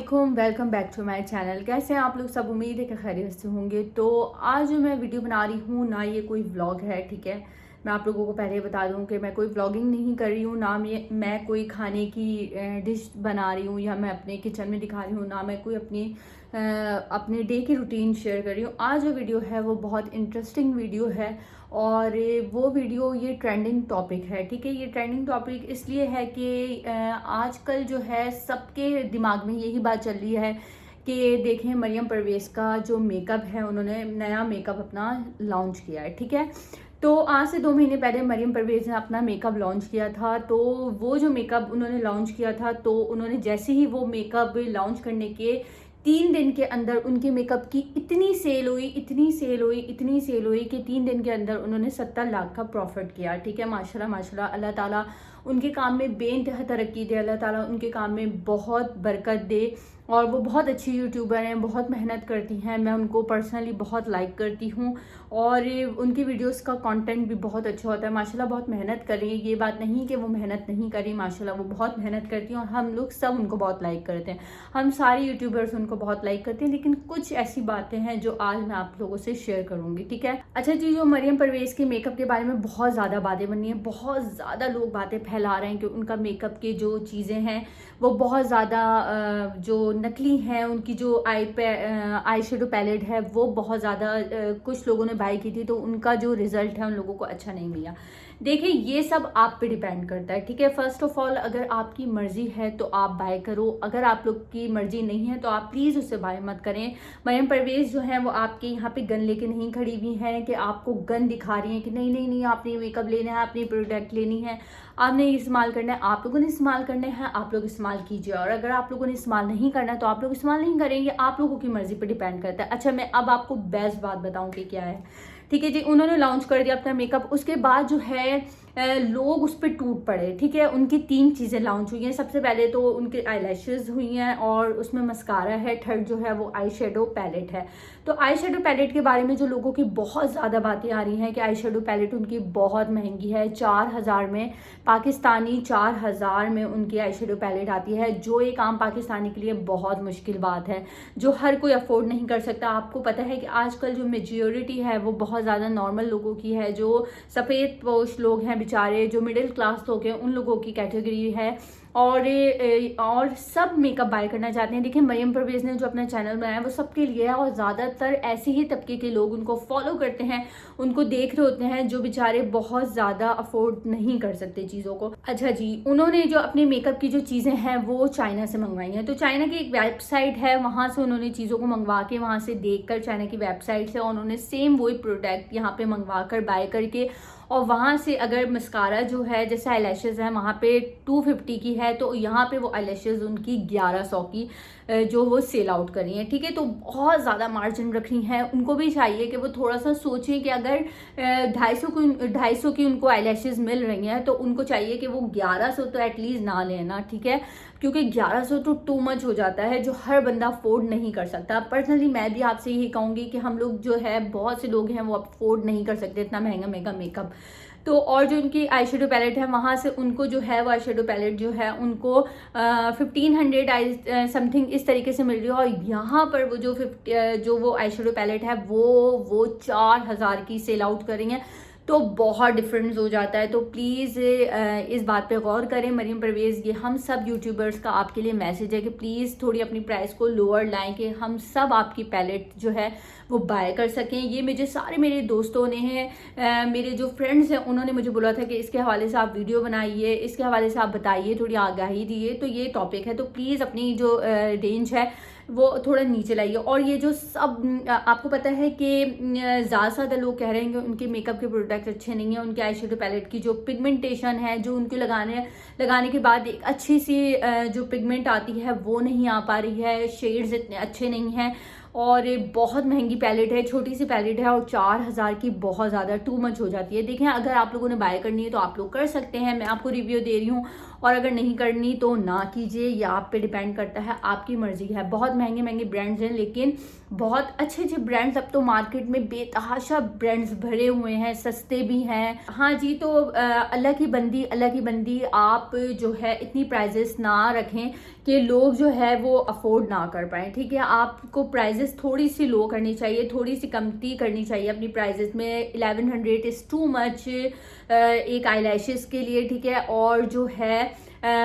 अस्सलामुअलैकुम, welcome back to my channel. कैसे हैं आप लोग सब? उम्मीद है कि खैरियत से होंगे। तो आज जो मैं वीडियो बना रही हूँ ना, ये कोई व्लॉग है, ठीक है। मैं आप लोगों को पहले बता दूँ कि मैं कोई व्लॉगिंग नहीं कर रही हूँ, ना मैं कोई खाने की डिश बना रही हूँ या मैं अपने किचन में दिखा रही हूँ, ना मैं कोई अपने डे की रूटीन शेयर कर रही हूँ। आज जो वीडियो है वो बहुत इंटरेस्टिंग वीडियो है और वो वीडियो ये ट्रेंडिंग टॉपिक है, ठीक है। ये ट्रेंडिंग टॉपिक इसलिए है कि आजकल जो है सबके दिमाग में यही बात चल रही है कि देखें मरियम परवेज़ का जो मेकअप है, उन्होंने नया मेकअप अपना लॉन्च किया है, ठीक है। तो आज से 2 महीने पहले मरियम परवेज़ ने अपना मेकअप लॉन्च किया था। तो वो जो मेकअप उन्होंने लॉन्च किया था, तो उन्होंने जैसे ही वो मेकअप लॉन्च करने के 3 दिन के अंदर उनके मेकअप की इतनी सेल हुई कि 3 दिन के अंदर उन्होंने 70 लाख का प्रॉफिट किया, ठीक है। माशाल्लाह माशाल्लाह, अल्लाह ताला उनके काम में बेइंतहा तरक्की दे, अल्लाह ताला उनके काम में बहुत बरकत दे। और वो बहुत अच्छी यूट्यूबर हैं, बहुत मेहनत करती हैं, मैं उनको पर्सनली बहुत लाइक करती हूँ और उनकी वीडियोस का कंटेंट भी बहुत अच्छा होता है। माशाल्लाह बहुत मेहनत कर रही है, ये बात नहीं कि वो मेहनत नहीं करी, माशाल्लाह वो बहुत मेहनत करती हैं और हम लोग सब उनको बहुत लाइक करते हैं। हम सारे यूट्यूबर्स उनको बहुत लाइक करते हैं, लेकिन कुछ ऐसी बातें हैं जो आज मैं आप लोगों से शेयर करूँगी, ठीक है। अच्छा जी, जो मरियम परवेज़ के मेकअप के बारे में बहुत ज़्यादा बातें बनी हैं, बहुत ज़्यादा लोग बातें फैला रहे हैं कि उनका मेकअप के जो चीज़ें हैं वो बहुत ज़्यादा जो नकली हैं। उनकी जो आई शेडो पैलेट है वो बहुत ज़्यादा कुछ लोगों ने बाय की थी, तो उनका जो रिज़ल्ट है उन लोगों को अच्छा नहीं मिला। देखिए, ये सब आप पे डिपेंड करता है, ठीक है। फर्स्ट ऑफ ऑल, अगर आपकी मर्ज़ी है तो आप बाय करो, अगर आप लोग की मर्ज़ी नहीं है तो आप प्लीज़ उससे बाय मत करें। मरियम परवेज़ जो है वो आपके यहाँ पे गन लेके नहीं खड़ी हुई हैं कि आपको गन दिखा रही हैं कि नहीं नहीं नहीं, आपने मेकअप लेना है, आपने प्रोडक्ट लेनी है, आपने इस्तेमाल करना है, आप लोगों ने इस्तेमाल करना है, आप लोग इस्तेमाल कीजिए। और अगर आप लोगों ने इस्तेमाल नहीं करना तो आप लोग इस्तेमाल नहीं करेंगे, आप लोगों की मर्ज़ी पर डिपेंड करता है। अच्छा, मैं अब आपको बेस्ट बात बताऊँ कि क्या है, ठीक है जी। उन्होंने लॉन्च कर दिया अपना मेकअप, उसके बाद जो है लोग उस पर टूट पड़े, ठीक है। उनकी 3 चीज़ें लॉन्च हुई हैं। सबसे पहले तो उनके आई लैशेज़ हुई हैं और उसमें मस्कारा है, थर्ड जो है वो आई शेडो पैलेट है। तो आई शेडो पैलेट के बारे में जो लोगों की बहुत ज़्यादा बातें आ रही हैं कि आई शेडो पैलेट उनकी बहुत महंगी है, 4000 में, पाकिस्तानी 4000 में उनकी आई शेडो पैलेट आती है, जो एक आम पाकिस्तानी के लिए बहुत मुश्किल बात है, जो हर कोई अफोर्ड नहीं कर सकता। आपको पता है कि आजकल जो मेजॉरिटी है वो बहुत ज़्यादा नॉर्मल लोगों की है, जो सफ़ेद पोश लोग हैं बेचारे, जो मिडिल क्लास लोग हैं, उन लोगों की कैटेगरी है और सब मेकअप बाय करना चाहते हैं। देखिए, मरियम परवेज़ ने जो अपना चैनल बनाया वो सबके लिए है और ज़्यादातर ऐसे ही तबके के लोग उनको फॉलो करते हैं, उनको देख रहे होते हैं, जो बेचारे बहुत ज़्यादा अफोर्ड नहीं कर सकते चीज़ों को। अच्छा जी, उन्होंने जो अपने मेकअप की जो चीज़ें हैं वो चाइना से मंगवाई हैं। तो चाइना की एक वेबसाइट है, वहाँ से उन्होंने चीज़ों को मंगवा के, वहाँ से देख कर चाइना की वेबसाइट से उन्होंने सेम वही प्रोडक्ट यहाँ पर मंगवा कर बाय करके, और वहाँ से अगर मस्कारा जो है, जैसे आई लैशेज़ है वहाँ पे 250 की है, तो यहाँ पे वो आई लैशेज़ उनकी 1100 की जो वो सेल आउट कर रही हैं, ठीक है। तो बहुत ज़्यादा मार्जिन रख रही हैं। उनको भी चाहिए कि वो थोड़ा सा सोचें कि अगर 250 की उनको आई लैशेज़ मिल रही हैं तो उनको चाहिए कि वो 1100 तो एटलीस्ट ना लेना, ठीक है, क्योंकि 1100 तो टू मच हो जाता है, जो हर बंदा अफोर्ड नहीं कर सकता। पर्सनली मैं भी आपसे यही कहूँगी कि हम लोग जो है, बहुत से लोग हैं वो अफोर्ड नहीं कर सकते इतना महंगा महंगा मेकअप। तो और जो उनकी आई शेडो पैलेट है, वहाँ से उनको जो है वो आई शेडो पैलेट जो है उनको 1500 आई समथिंग इस तरीके से मिल रही है, और यहाँ पर वो जो वो आई शेडो पैलेट है वो 4000 की सेल आउट कर रही हैं। तो बहुत डिफरेंस हो जाता है। तो प्लीज़ इस बात पे गौर करें मरियम परवेज़, ये हम सब यूट्यूबर्स का आपके लिए मैसेज है कि प्लीज़ थोड़ी अपनी प्राइस को लोअर लाएं कि हम सब आपकी पैलेट जो है वो बाय कर सकें। ये मेरे दोस्तों ने हैं, मेरे जो फ्रेंड्स हैं, उन्होंने मुझे बोला था कि इसके हवाले से आप वीडियो बनाइए, इसके हवाले से आप बताइए, थोड़ी आगाही दिए। तो ये टॉपिक है, तो प्लीज़ अपनी जो रेंज है वो थोड़ा नीचे लाइए। और ये जो सब आपको पता है कि ज़्यादा से ज़्यादा लोग कह रहे हैं कि उनके मेकअप के प्रोडक्ट अच्छे नहीं हैं, उनके आई शेडो पैलेट की जो पिगमेंटेशन है, जो उनके लगाने के बाद एक अच्छी सी जो पिगमेंट आती है वो नहीं आ पा रही है, शेड्स इतने अच्छे नहीं हैं, और बहुत महंगी पैलेट है, छोटी सी पैलेट है, और 4000 की बहुत ज़्यादा टू मच हो जाती है। देखें, अगर आप लोगों ने बाय करनी है तो आप लोग कर सकते हैं, मैं आपको रिव्यू दे रही हूँ। और अगर नहीं करनी तो ना कीजिए, ये आप पे डिपेंड करता है, आपकी मर्जी है। बहुत महंगे महंगे ब्रांड्स हैं, लेकिन बहुत अच्छे अच्छे ब्रांड्स अब तो मार्केट में बेतहाशा ब्रांड्स भरे हुए हैं, सस्ते भी हैं। हाँ जी, तो अल्लाह की बंदी आप जो है इतनी प्राइजेस ना रखें कि लोग जो है वो अफोर्ड ना कर पाएँ, ठीक है। आपको प्राइजेस थोड़ी सी लो करनी चाहिए, थोड़ी सी कमती करनी चाहिए अपनी प्राइजेस में। 1100 इज़ टू मच एक आई लैशेज़ के लिए, ठीक है। और जो है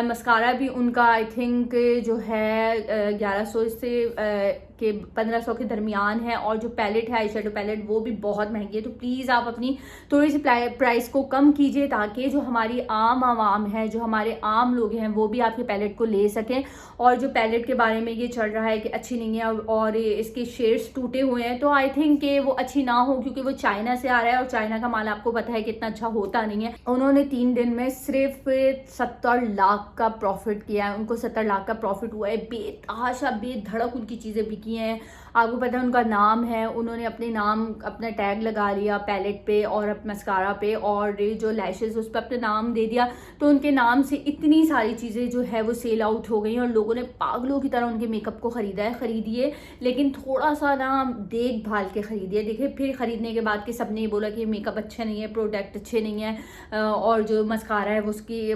मस्कारा भी उनका आई थिंक जो है 1100 से के 1500 के दरमियान है। और जो पैलेट है, आई शेडो पैलेट, वो भी बहुत महंगी है। तो प्लीज़ आप अपनी थोड़ी सी प्राइस को कम कीजिए, ताकि जो हमारी आम आवाम है, जो हमारे आम लोग हैं, वो भी आपके पैलेट को ले सकें। और जो पैलेट के बारे में ये चल रहा है कि अच्छी नहीं है और इसके शेड्स टूटे हुए हैं, तो आई थिंक कि वो अच्छी ना हो, क्योंकि वो चाइना से आ रहा है और चाइना का माल आपको पता है कितना अच्छा होता नहीं है। उन्होंने 3 दिन में सिर्फ 70 लाख का प्रॉफिट किया है, उनको 70 लाख का प्रॉफिट हुआ है। बेतहाशा बेधड़क उनकी चीज़ें बिकी हैं। आपको पता है उनका नाम है, उन्होंने अपने नाम अपना टैग लगा लिया पैलेट पे और मस्कारा पे, और जो लैशेस उस पर अपना नाम दे दिया। तो उनके नाम से इतनी सारी चीज़ें जो है वो सेल आउट हो गई और लोगों ने पागलों की तरह उनके मेकअप को ख़रीदा है। ख़रीदिए, लेकिन थोड़ा सा ना देखभाल के ख़रीदिए। देखिए, फिर ख़रीदने के बाद कि सबने ये बोला कि मेकअप अच्छे नहीं है, प्रोडक्ट अच्छे नहीं है, और जो मस्कारा है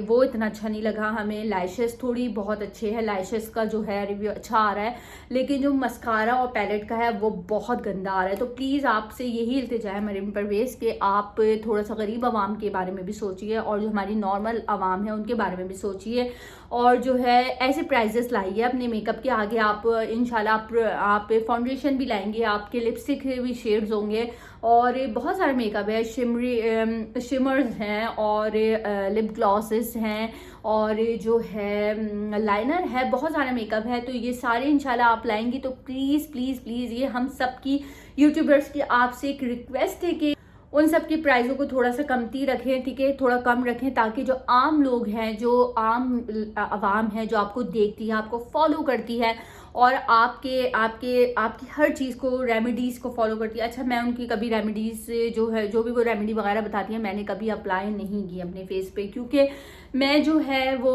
वो इतना अच्छा नहीं लगा हमें। लैशेस थोड़ी बहुत अच्छे हैं, लैशेस का जो है रिव्यू अच्छा आ रहा है, लेकिन जो मस्कारा और पैलेट का है वो बहुत गंदा आ रहा है। तो प्लीज़ आपसे यही इल्तिजा है मरीम परवेज़ कि आप थोड़ा सा गरीब आवाम के बारे में भी सोचिए, और जो हमारी नॉर्मल आवाम है उनके बारे में भी सोचिए। और जो है ऐसे प्राइजेस लाइए अपने मेकअप के आगे। आप इंशाल्लाह आप फाउंडेशन भी लाएंगे, आपके लिपस्टिक भी शेड्स होंगे, और बहुत सारे मेकअप है, शिमर्स हैं, और लिप ग्लॉसेस हैं, और जो है लाइनर है, बहुत सारा मेकअप है। तो ये सारे इंशाल्लाह आप लाएंगी तो प्लीज़ प्लीज़ प्लीज़, ये हम सब की यूट्यूबर्स की आपसे एक रिक्वेस्ट है कि उन सब की प्राइसों को थोड़ा सा कमती रखें, ठीक है, थोड़ा कम रखें, ताकि जो आम लोग हैं, जो आम आवाम है, जो आपको देखती है, आपको फॉलो करती है, और आपकी हर चीज़ को, रेमेडीज़ को फॉलो करती है। अच्छा, मैं उनकी कभी रेमेडीज़ जो भी वो रेमेडी वगैरह बताती है, मैंने कभी अप्लाई नहीं की अपने फेस पे, क्योंकि मैं जो है वो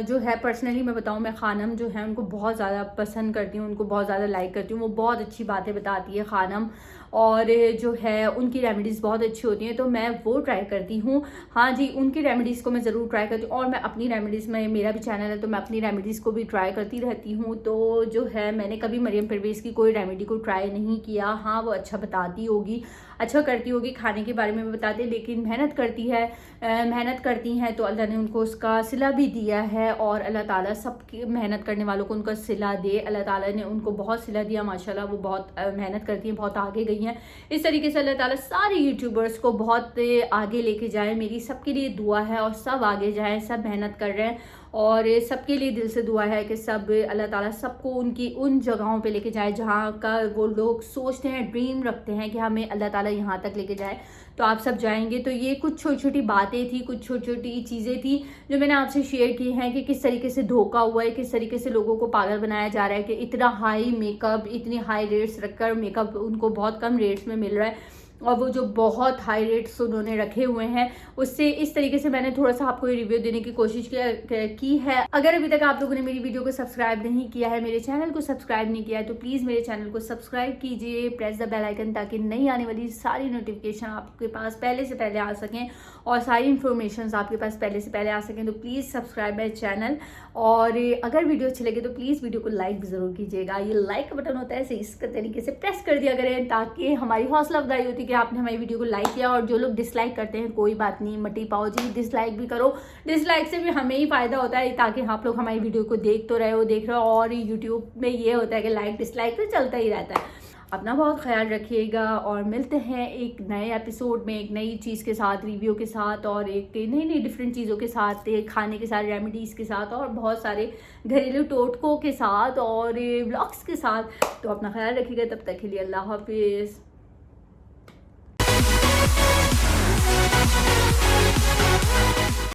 जो है पर्सनली मैं बताऊँ, मैं खानम जो है उनको बहुत ज़्यादा पसंद करती हूँ, उनको बहुत ज़्यादा लाइक करती हूँ। वो बहुत अच्छी बातें बताती है खानम, और जो है उनकी रेमेडीज़ बहुत अच्छी होती हैं, तो मैं वो ट्राई करती हूँ। हाँ जी, उनकी रेमेडीज़ को मैं ज़रूर ट्राई करती हूँ, और मैं अपनी रेमेडीज़ में, मेरा भी चैनल है तो मैं अपनी रेमेडीज़ को भी ट्राई करती रहती हूँ। तो जो है मैंने कभी मरियम परवेज़ की कोई रेमेडी को ट्राई नहीं किया। हाँ, वो अच्छा बताती होगी, अच्छा करती होगी, खाने के बारे में भी बताते, लेकिन मेहनत करती हैं तो अल्लाह ने उनको उसका सिला भी दिया है, और अल्लाह ताला सबकी मेहनत करने वालों को उनका सिला दे। अल्लाह ताला ने उनको बहुत सिला दिया माशाल्लाह, वो बहुत मेहनत करती हैं, बहुत आगे गई हैं। इस तरीके से अल्लाह ताला सारे यूट्यूबर्स को बहुत आगे लेके जाए, मेरी सबके लिए दुआ है, और सब आगे जाएँ, सब मेहनत कर रहे हैं, और सबके लिए दिल से दुआ है कि सब अल्लाह ताला सबको उनकी उन जगहों पे लेके जाए जहाँ का वो लोग सोचते हैं, ड्रीम रखते हैं कि हमें अल्लाह ताला यहाँ तक लेके जाए। तो आप सब जाएंगे। तो ये कुछ छोटी छोटी बातें थी, कुछ छोटी छोटी चीज़ें थी जो मैंने आपसे शेयर की हैं कि किस तरीके से धोखा हुआ है, किस तरीके से लोगों को पागल बनाया जा रहा है कि इतना हाई मेकअप, इतनी हाई रेट्स रखकर मेकअप उनको बहुत कम रेट्स में मिल रहा है, और वो जो बहुत हाई रेट्स उन्होंने रखे हुए हैं उससे इस तरीके से मैंने थोड़ा सा आपको रिव्यू देने की कोशिश की है। अगर अभी तक आप लोगों ने मेरी वीडियो को सब्सक्राइब नहीं किया है, मेरे चैनल को सब्सक्राइब नहीं किया है, तो प्लीज़ मेरे चैनल को सब्सक्राइब कीजिए, प्रेस द बेल आइकन, ताकि नई आने वाली सारी नोटिफिकेशन आपके पास पहले से पहले आ सकें और सारी इन्फॉर्मेशन आपके पास पहले से पहले आ सकें। तो प्लीज़ सब्सक्राइब माई चैनल, और अगर वीडियो अच्छी लगे तो प्लीज़ वीडियो को लाइक भी ज़रूर कीजिएगा। ये लाइक का बटन होता है, इसे इस तरीके से प्रेस कर दिया करें ताकि हमारी हौसला अफजाई होती है कि आपने हमारी वीडियो को लाइक किया। और जो लोग डिसलाइक करते हैं कोई बात नहीं, मटी पाओ जी, डिसलाइक भी करो, डिसलाइक से भी हमें ही फ़ायदा होता है, ताकि आप लोग हमारी वीडियो को देख रहे हो। और यूट्यूब में ये होता है कि लाइक डिसलाइक तो चलता ही रहता है। अपना बहुत ख्याल रखिएगा, और मिलते हैं एक नए एपिसोड में, एक नई चीज़ के साथ, रिव्यू के साथ, और एक नई डिफरेंट चीज़ों के साथ, खाने के साथ, रेमेडीज़ के साथ, और बहुत सारे घरेलू टोटकों के साथ, और व्लॉग्स के साथ। तो अपना ख्याल रखिएगा, तब तक के लिए अल्लाह हाफिज़।